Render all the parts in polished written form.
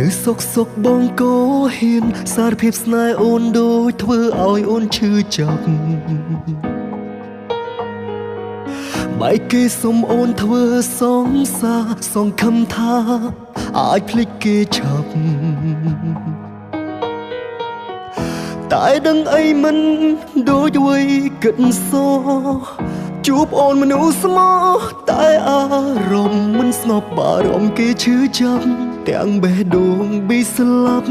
នៅសុកសុកបងក៏ហ៊ានសារភាពស្នេហ៍អូនដូចធ្វើឲ្យអូនឈឺចាប់បែកគេសុំអូនធ្វើសងសារសងខំថាអាចភ្លេចគេឆាប់តែដឹងអីមិនដូចអ្វីគិតសោជួបអូនមនុស្សស្មោះតែអារម្មណ៍មិនស្ងប់បារម្ភគេឈឺចាប់ទាំងបេះដូងប៊ីស្លាប់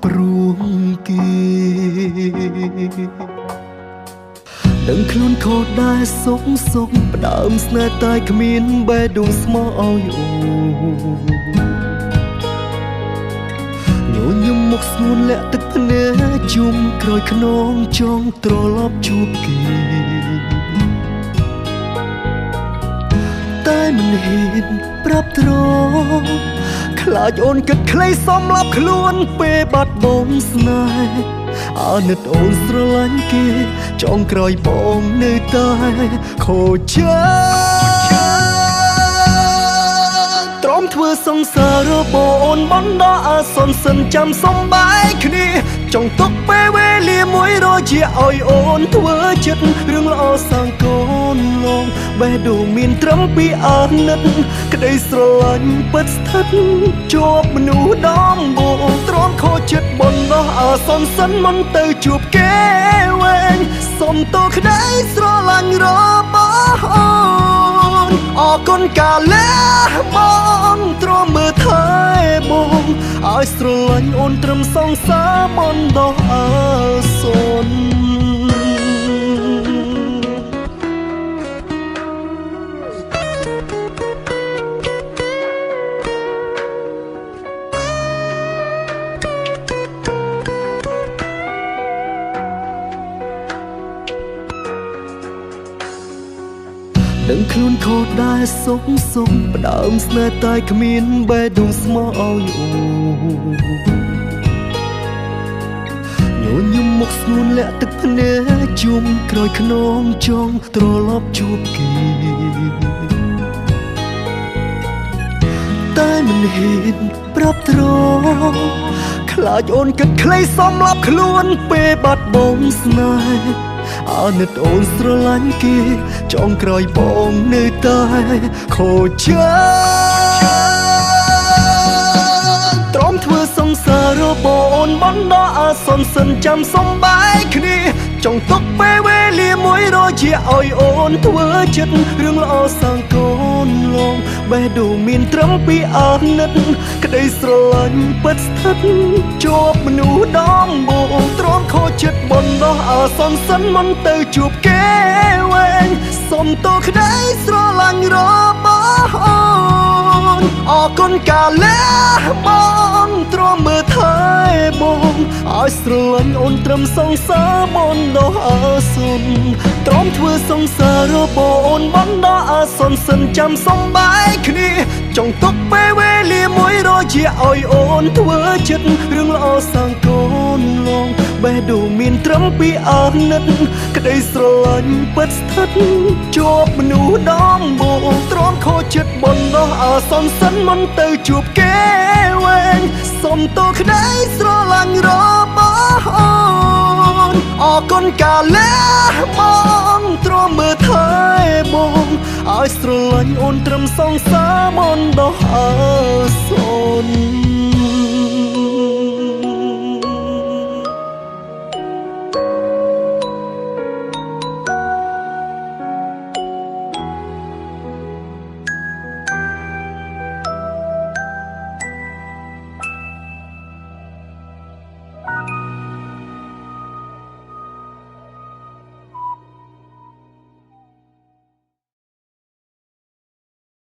ព្រោះគេដឹងខ្លួនខុសដែរសុកផ្ដើមស្នេហ៍តែគ្មានបេះដូងស្មោះឲ្យអូញញឹមមុខស្ងួនលាក់ទឹកភ្នែកជុំក្រោយខ្នងចង់ត្រឡប់ជួបគេតែមិនហ៊ានប្រាប់ត្រង់ខ្លាចអូនគិតខ្លីសំឡាប់ខ្លួនពេលបាត់បង់ស្នេហ៍អាណិតអូនស្រឡាញ់គេចង់ក្រោយបងនៅតែខូចចិត្តទ្រាំធ្វើសង្សាររបស់អូនបណ្ដោះអាសន្នសិនចាំសំបាយគ្នាចង់ទុកពេលវេលាមួយរជាឲ្យអូនធ្វើចិត្តរឿងល្អសាងកូនឡងបេះដូងមានត្រឹមពីអាណិតក្តីស្រឡាញ់ពិតស្ថិតជាប់មនុស្សដំបូងទ្រាំខូចចិត្តបណ្ដោះអាសន្នសិនមិនទៅជួបគេវែងសុំទោសក្តីស្រឡាញ់របស់អូនអរគុណកាលៈបងទ្រាំមើលថែបងឲ្យស្រឡាញ់អូនត្រឹមសងសារបណ្ដោះអាសន្នដឹងខ្លួនខុសដែរសុកផ្ដើមស្នេហ៍តែគ្មានបេះដូងស្មោះឲ្យអូញញឹមមុខស្ងួនលាក់ទឹកភ្នែកជុំក្រោយខ្នងចង់ត្រឡប់ជួបគេតែមិនហ៊ានប្រាប់ត្រង់ខ្លាចអូនគិតខ្លីសំឡាប់ខ្លួនពេលបាត់បង់ស្នេហ៍អាណិតអូនស្រឡាញ់គេចង់ក្រោយបងនៅតែខូចចិត្តទ្រាំធ្វើសង្សាររបស់អូនបណ្ដោះអាសន្នសិនចាំសំបាយគ្នាចង់ទុកពេលវេលាមួយរជាឲ្យអូនធ្វើចិត្តរឿងល្អសាងកូនឡងបេះដូងមានត្រឹមពីអាណិតក្តីស្រឡាញ់ពិតស្ថិតជាប់មនុស្សដំបូងទ្រាំខូចចិត្តបណ្ដោះអាសន្នសិនមិនទៅជួបគេវែងសុំទោសក្តីស្រឡាញ់របស់អូនអរគុណកាលៈបងទ្រាំមើលថែបងឲ្យស្រឡាញ់អូនត្រឹមសងសារបណ្ដោះអាសន្នទ្រាំធ្វើសង្សាររបស់អូនបណ្ដោះអាសន្នសិនចាំសំបាយគ្នាចង់ទុកពេលវេលាមួយរជាឲ្យអូនធ្វើចិត្តរឿងល្អសាងកូនឡងបេះដូងមានត្រឹមពីអាណិតក្តីស្រឡាញ់ពិតស្ថិតជាប់មនុស្សដំបូងទ្រាំខូចចិត្តបណ្ដោះអាសន្នសិនមិនទៅជួបគេវែងសុំទោសក្តីស្រឡាញ់របស់អូនអរគុណកាលៈបងទ្រាំមើលថែបងឲ្យស្រឡាញ់អូនត្រឹមសងសារបណ្ដោះអាសន្ន